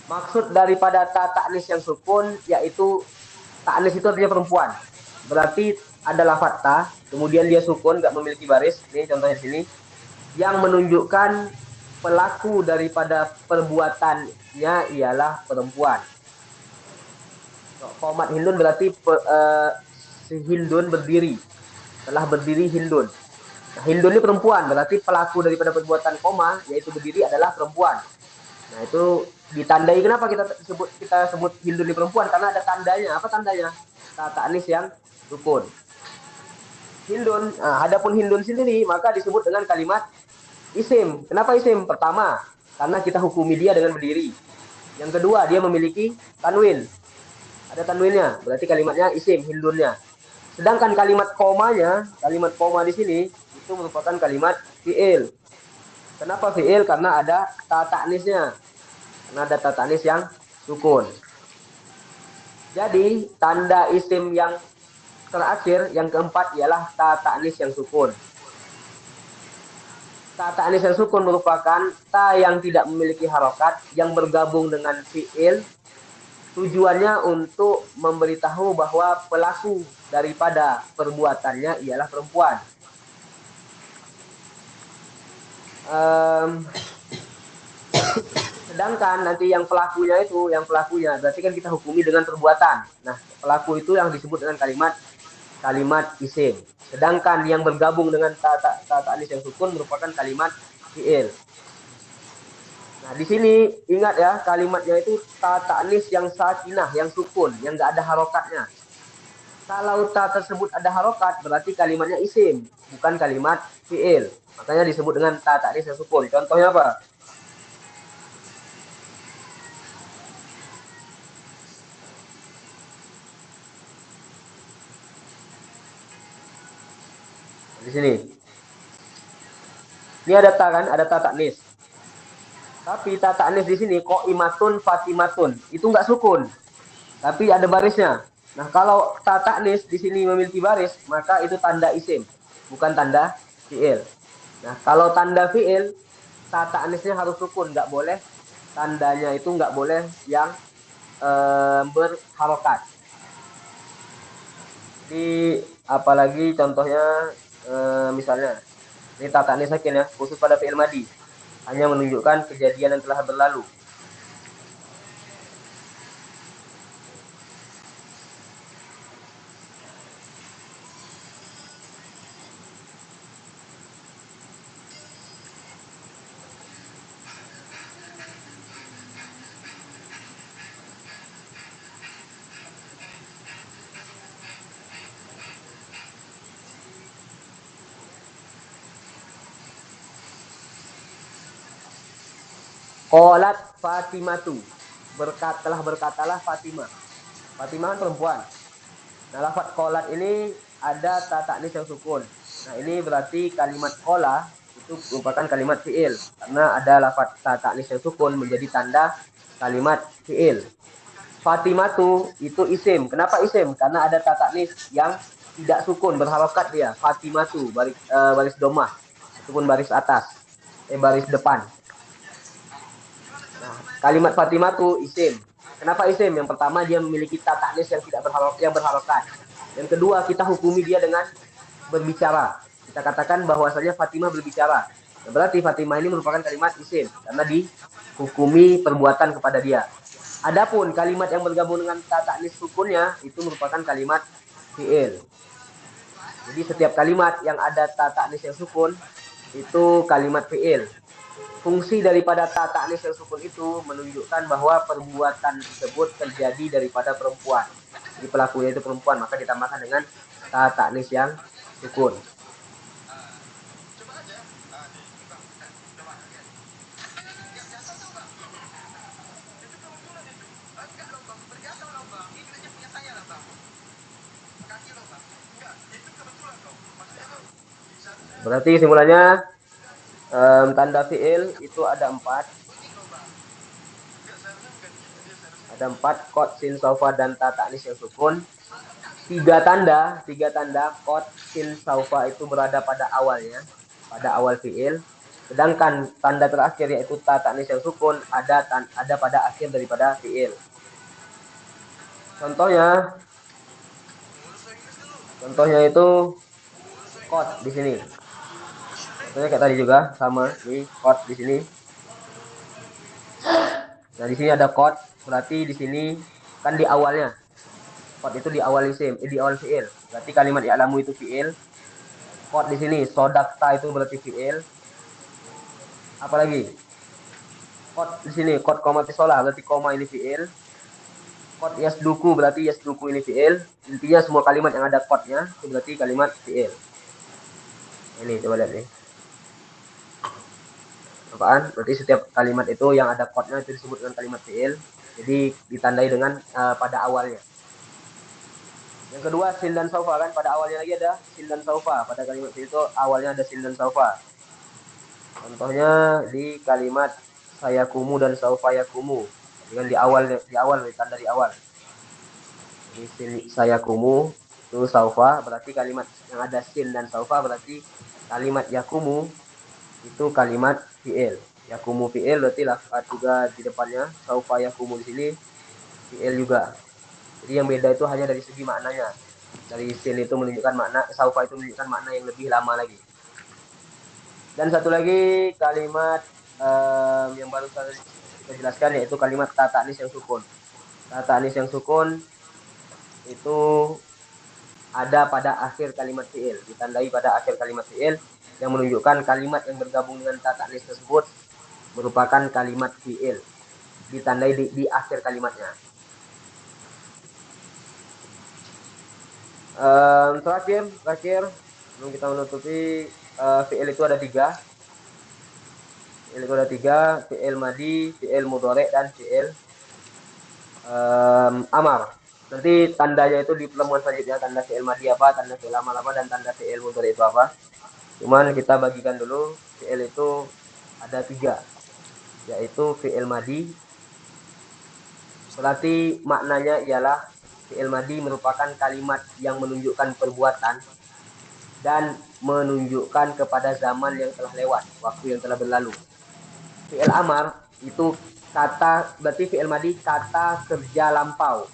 Maksud daripada ta ta'nis yang sukun yaitu ta'nis itu artinya perempuan. Berarti ada lafaz ta, kemudian dia sukun, nggak memiliki baris. Ini contohnya di sini. Yang menunjukkan pelaku daripada perbuatannya ialah perempuan. Qomat Hindun berarti si Hindun berdiri. Telah berdiri Hindun. Nah, Hindun ini perempuan, berarti pelaku daripada perbuatan koma, yaitu berdiri adalah perempuan. Nah, itu ditandai. Kenapa kita sebut Hindun ini perempuan? Karena ada tandanya. Apa tandanya? Ta ta'nis yang sukun. Hindun. Nah, adapun Hindun sendiri maka disebut dengan kalimat isim. Kenapa isim? Pertama, karena kita hukumi dia dengan berdiri. Yang kedua, dia memiliki tanwin. Ada tanwinnya, berarti kalimatnya isim, Hindunnya. Sedangkan kalimat koma di sini itu merupakan kalimat fi'il. Kenapa fi'il? Karena ada ta ta'nisnya. Karena ada ta ta'nis yang sukun. Jadi, tanda isim yang terakhir, yang keempat ialah ta ta'nis yang sukun. Ta ta'nis yang sukun merupakan ta yang tidak memiliki harokat yang bergabung dengan fi'il. Tujuannya untuk memberitahu bahwa pelaku daripada perbuatannya ialah perempuan. Sedangkan nanti yang pelakunya berarti kan kita hukumi dengan perbuatan. Nah, pelaku itu yang disebut dengan kalimat isim. Sedangkan yang bergabung dengan ta ta'nis yang sukun merupakan kalimat fi'il. Nah, di sini ingat ya, kalimatnya itu ta ta'nis yang sakinah, yang sukun, yang enggak ada harokatnya. Kalau ta tersebut ada harokat, berarti kalimatnya isim, bukan kalimat fi'il. Makanya disebut dengan ta ta'nis yang sukun. Contohnya apa? Di sini. Ini ada ta kan, ada ta taknis. Tapi ta taknis di sini kok imatun fatimatun. Itu enggak sukun, tapi ada barisnya. Nah, kalau ta taknis di sini memiliki baris, maka itu tanda isim, bukan tanda fiil. Nah, kalau tanda fiil, ta taknisnya harus sukun, nggak boleh tandanya itu nggak boleh yang berharokat. Jadi apalagi contohnya misalnya ini ta taknis sakin ya, khusus pada fiil madi, hanya menunjukkan kejadian yang telah berlalu. Qalat Fatimatu. Telah berkatalah Fatimah. Fatimah kan perempuan. Nah, lafadz qalat ini ada ta taknis yang sukun. Nah, ini berarti kalimat qala itu merupakan kalimat fiil karena ada lafadz ta taknis yang sukun menjadi tanda kalimat fiil. Fatimatu itu isim. Kenapa isim? Karena ada ta taknis yang tidak sukun, berharokat dia. Fatimatu baris domah ataupun baris atas, baris depan. Nah, kalimat Fatimah itu isim. Kenapa isim? Yang pertama dia memiliki ta taknis yang tidak berharokat. Yang kedua kita hukumi dia dengan berbicara. Kita katakan bahwasanya Fatimah berbicara. Nah, berarti Fatimah ini merupakan kalimat isim karena dihukumi perbuatan kepada dia. Adapun kalimat yang bergabung dengan ta taknis sukunnya itu merupakan kalimat fiil. Jadi setiap kalimat yang ada ta taknis yang sukun itu kalimat fiil. Fungsi daripada ta taknis yang sukun itu menunjukkan bahwa perbuatan tersebut terjadi daripada perempuan. Jadi pelakunya itu perempuan, maka ditambahkan dengan ta taknis yang sukun. Berarti simpulannya tanda fiil itu ada 4. Ada 4 kod sin saufa dan ta taknis yang sukun. Tiga tanda kod sin saufa itu berada pada awalnya, pada awal fiil. Sedangkan tanda terakhir yaitu ta taknis yang sukun ada pada akhir daripada fiil. Contohnya itu kod di sini. Contohnya kayak tadi juga sama, ini kod di sini. Nah, di sini ada kod, berarti di sini kan di awalnya. Kod itu di awal isim, di awal fiil. Berarti kalimat ya'lamu itu fiil. Kod di sini sodakta itu berarti fiil. Apalagi? Kod di sini kod koma tisolah berarti koma ini fiil. Kod yasduku berarti yasduku ini fiil. Intinya semua kalimat yang ada kodnya itu berarti kalimat fiil. Ini coba lihat nih. Apaan? Berarti setiap kalimat itu yang ada kodnya itu disebut dengan kalimat fiil. Jadi ditandai dengan pada awalnya. Yang kedua sin dan saufa kan, pada awalnya lagi ada sin dan saufa. Pada kalimat fiil itu awalnya ada sin dan saufa. Contohnya di kalimat saya kumu dan saufa yakumu. Dengan di awal tanda di awal. Jadi sin saya kumu itu saufa berarti kalimat yang ada sin dan saufa berarti kalimat yakumu itu kalimat fiil. Yakumu fiil berarti lafaz juga di depannya. Saufa yakumu di sini fiil juga. Jadi yang beda itu hanya dari segi maknanya. Dari sin itu menunjukkan makna, saufa itu menunjukkan makna yang lebih lama lagi. Dan satu lagi kalimat yang baru kita jelaskan yaitu kalimat ta ta'nis yang sukun. Ta ta'nis yang sukun itu ada pada akhir kalimat fiil, ditandai pada akhir kalimat fiil yang menunjukkan kalimat yang bergabung dengan ta ta'nis tersebut merupakan kalimat fiil, ditandai di akhir kalimatnya. Terakhir sebelum kita menutupi fiil itu ada 3. Fiil itu ada 3, fiil madi, fiil mudhari dan fiil amar. Nanti tandanya itu di pertemuan selanjutnya, tanda fiil madi apa, tanda fiil amar apa, dan tanda fiil mudhari itu apa. Cuman kita bagikan dulu fi'il itu ada 3, yaitu fi'il madi. Berarti maknanya ialah fi'il madi merupakan kalimat yang menunjukkan perbuatan dan menunjukkan kepada zaman yang telah lewat, waktu yang telah berlalu. Fi'il amar itu berarti fi'il madi kata kerja lampau.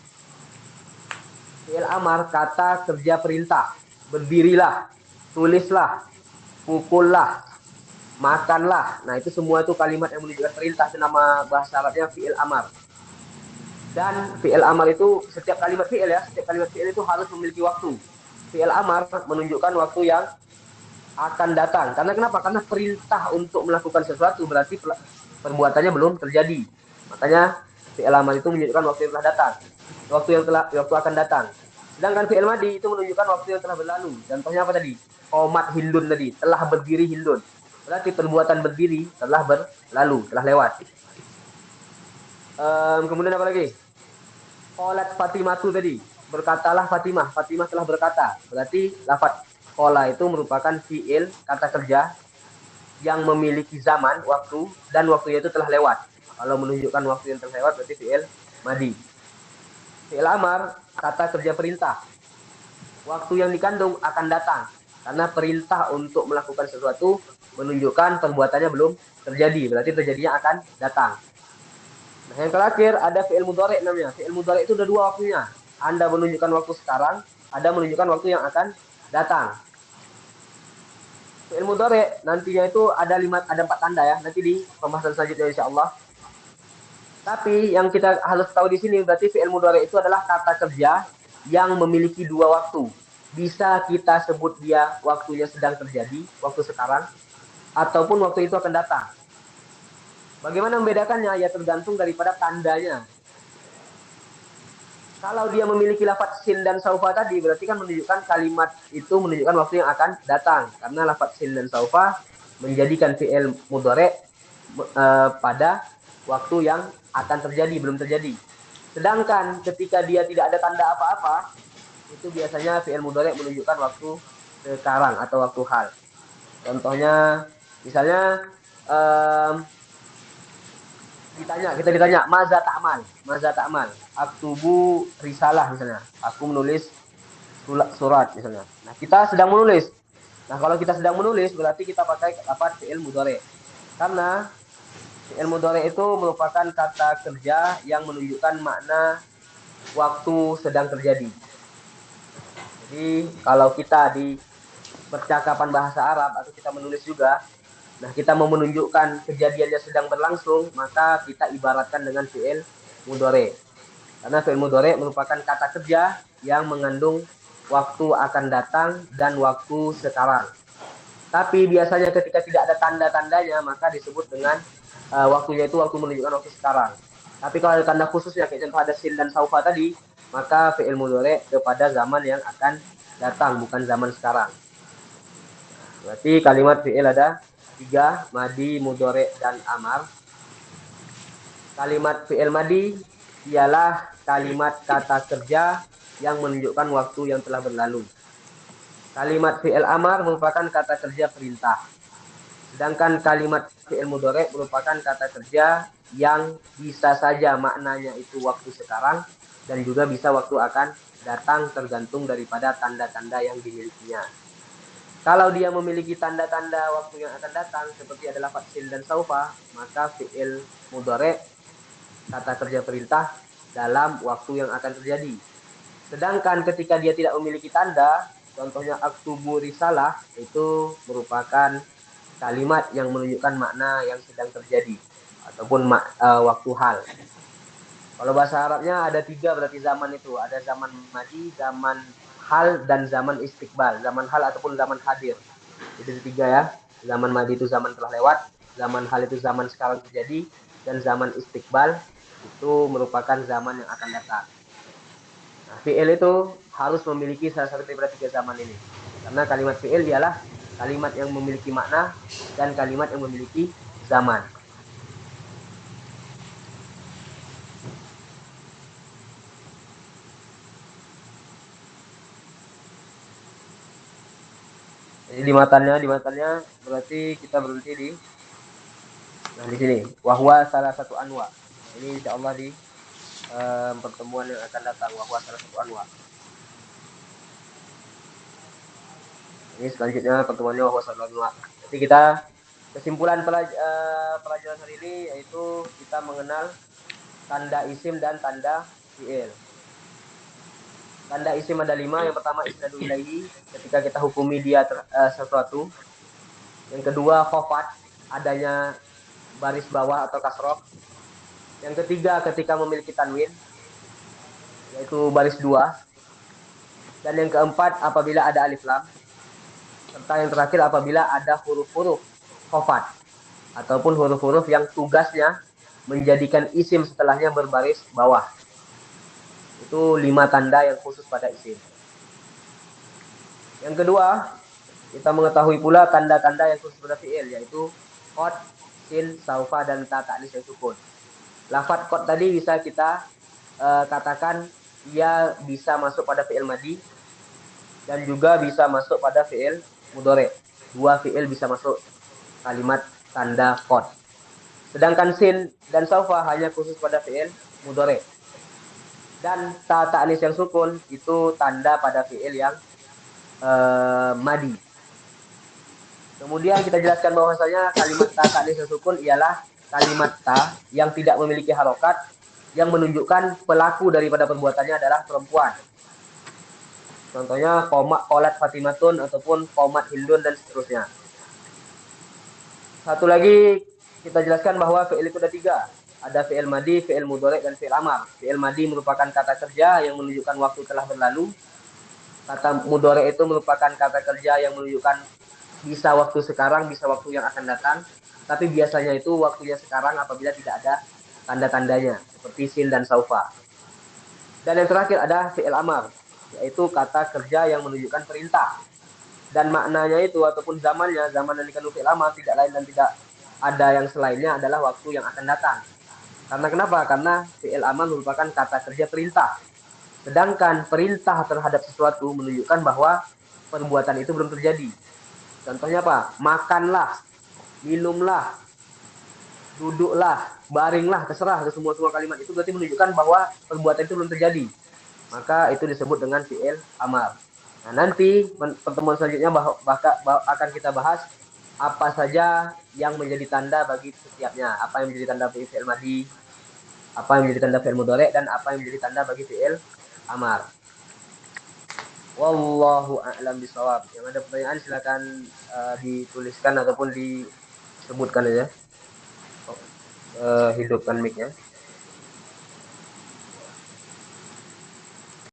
Fi'il amar kata kerja perintah. Berdirilah, tulislah, pukullah, makanlah. Nah, itu semua itu kalimat yang menunjukkan perintah. Itu nama bahasa Arabnya fi'il amar. Dan fi'il amar itu setiap kalimat fi'il itu harus memiliki waktu. Fi'il amar menunjukkan waktu yang akan datang. Karena kenapa? Karena perintah untuk melakukan sesuatu berarti perbuatannya belum terjadi. Makanya fi'il amar itu menunjukkan waktu yang telah datang. Waktu akan datang. Sedangkan fi'il madi itu menunjukkan waktu yang telah berlalu. Contohnya apa tadi? Qomat Hindun tadi, telah berdiri Hindun. Berarti perbuatan berdiri telah berlalu, telah lewat. Kemudian apa lagi? Qalat Fatimatu tadi, berkatalah Fatimah. Fatimah telah berkata. Berarti lafaz qala itu merupakan fi'il kata kerja yang memiliki zaman, waktu, dan waktunya itu telah lewat. Kalau menunjukkan waktu yang telah lewat berarti fi'il madi. Fi'il amar kata kerja perintah. Waktu yang dikandung akan datang. Karena perintah untuk melakukan sesuatu menunjukkan perbuatannya belum terjadi. Berarti terjadinya akan datang. Nah, yang terakhir ada fi'il mudhari namanya. Fi'il mudhari itu ada 2 waktunya. Anda menunjukkan waktu sekarang, ada menunjukkan waktu yang akan datang. Fi'il mudhari nantinya itu ada 4 tanda ya. Nanti di pembahasan selanjutnya insyaallah. Tapi yang kita harus tahu di sini berarti fi'il mudhari itu adalah kata kerja yang memiliki 2 waktu. Bisa kita sebut dia waktunya sedang terjadi, waktu sekarang, ataupun waktu itu akan datang. Bagaimana membedakannya? Ya tergantung daripada tandanya. Kalau dia memiliki lafaz sin dan saufa tadi, berarti kan menunjukkan kalimat itu menunjukkan waktu yang akan datang. Karena lafaz sin dan saufa menjadikan fi'il mudhari pada waktu yang akan terjadi, belum terjadi. Sedangkan ketika dia tidak ada tanda apa-apa, itu biasanya fi'il mudhari menunjukkan waktu sekarang atau waktu hal. Contohnya, misalnya kita ditanya, maza ta'mal, aktubu risalah misalnya, aku menulis surat misalnya. Nah, kita sedang menulis. Nah, kalau kita sedang menulis berarti kita pakai lafaz fi'il mudhari. Karena fi'il mudhari itu merupakan kata kerja yang menunjukkan makna waktu sedang terjadi. Jadi kalau kita di percakapan bahasa Arab atau kita menulis juga, nah kita mau menunjukkan kejadiannya sedang berlangsung, maka kita ibaratkan dengan fi'il mudhari. Karena fi'il mudhari merupakan kata kerja yang mengandung waktu akan datang dan waktu sekarang. Tapi biasanya ketika tidak ada tanda-tandanya, maka disebut dengan waktunya itu waktu menunjukkan waktu sekarang. Tapi kalau ada tanda khususnya, kayak contoh ada sin dan saufa tadi, maka fi'il mudhari kepada zaman yang akan datang, bukan zaman sekarang. Berarti kalimat fi'il ada 3, madi, mudhari, dan amar. Kalimat fi'il madi ialah kalimat kata kerja yang menunjukkan waktu yang telah berlalu. Kalimat fi'il amar merupakan kata kerja perintah. Sedangkan kalimat fi'il mudhari merupakan kata kerja yang bisa saja maknanya itu waktu sekarang dan juga bisa waktu akan datang tergantung daripada tanda-tanda yang dimilikinya. Kalau dia memiliki tanda-tanda waktu yang akan datang seperti adalah sin dan saufa, maka fi'il mudhari kata kerja perintah dalam waktu yang akan terjadi. Sedangkan ketika dia tidak memiliki tanda, contohnya aktubu risalah, itu merupakan kalimat yang menunjukkan makna yang sedang terjadi ataupun waktu hal. Kalau bahasa Arabnya ada 3 berarti zaman itu. Ada zaman madi, zaman hal, dan zaman istiqbal. Zaman hal ataupun zaman hadir. Itu 3 ya. Zaman madi itu zaman telah lewat. Zaman hal itu zaman sekarang terjadi. Dan zaman istiqbal itu merupakan zaman yang akan datang. Nah, fi'il itu harus memiliki salah satu daripada 3 zaman ini. Karena kalimat fi'il ialah kalimat yang memiliki makna dan kalimat yang memiliki zaman. Jadi di matanya berarti kita berhenti di sini. Wahwa salah satu anwa. Ini insya Allah di pertemuan yang akan datang. Wahwa salah satu anwa. Ini selanjutnya pertemuannya wahwa salah satu anwa. Jadi kita kesimpulan pelajaran hari ini yaitu kita mengenal tanda isim dan tanda fi'il. Tanda isim ada 5. Yang pertama isnadu ilaihi, ketika kita hukumi dia sesuatu. Yang kedua khofat, adanya baris bawah atau kasroh. Yang ketiga ketika memiliki tanwin, yaitu baris 2. Dan yang keempat apabila ada alif lam. Serta yang terakhir apabila ada huruf-huruf khofat ataupun huruf-huruf yang tugasnya menjadikan isim setelahnya berbaris bawah. Itu 5 tanda yang khusus pada isim. Yang kedua, kita mengetahui pula tanda-tanda yang khusus pada fi'il, yaitu qad, sin, saufa, dan ta ta'nis yang sukun. Lafadz qad tadi bisa kita katakan ia bisa masuk pada fi'il madi dan juga bisa masuk pada fi'il mudhari. 2 fi'il bisa masuk kalimat tanda qad. Sedangkan sin dan saufa hanya khusus pada fi'il mudhari. Dan ta ta'nis yang sukun itu tanda pada fi'il yang madi. Kemudian kita jelaskan bahwasanya kalimat ta ta'nis yang sukun ialah kalimat ta yang tidak memiliki harokat yang menunjukkan pelaku daripada perbuatannya adalah perempuan. Contohnya qolat Fatimatun ataupun qomat Hindun dan seterusnya. Satu lagi kita jelaskan bahwa fi'il itu ada 3. Ada fi'il madi, fi'il mudhari, dan fi'il amar. Fi'il madi merupakan kata kerja yang menunjukkan waktu telah berlalu. Kata mudhari itu merupakan kata kerja yang menunjukkan bisa waktu sekarang, bisa waktu yang akan datang. Tapi biasanya itu waktunya sekarang apabila tidak ada tanda-tandanya, seperti sin dan saufa. Dan yang terakhir ada fi'il amar, yaitu kata kerja yang menunjukkan perintah. Dan maknanya itu ataupun zamannya, zaman yang dikandung fi'il amar tidak lain dan tidak ada yang selainnya adalah waktu yang akan datang. Karena kenapa? Karena fi'il amar merupakan kata kerja perintah. Sedangkan perintah terhadap sesuatu menunjukkan bahwa perbuatan itu belum terjadi. Contohnya apa? Makanlah, minumlah, duduklah, baringlah, terserah. Semua kalimat itu berarti menunjukkan bahwa perbuatan itu belum terjadi. Maka itu disebut dengan fi'il amar. Nah, nanti pertemuan selanjutnya akan kita bahas apa saja yang menjadi tanda bagi setiapnya. Apa yang menjadi tanda bagi fi'il madi, apa yang menjadi tanda fi'il mudhari, dan apa yang menjadi tanda bagi fi'il amar. Wallahu a'lam bishawab. Yang ada pertanyaan silakan dituliskan ataupun disebutkan aja. Hidupkan mic-nya.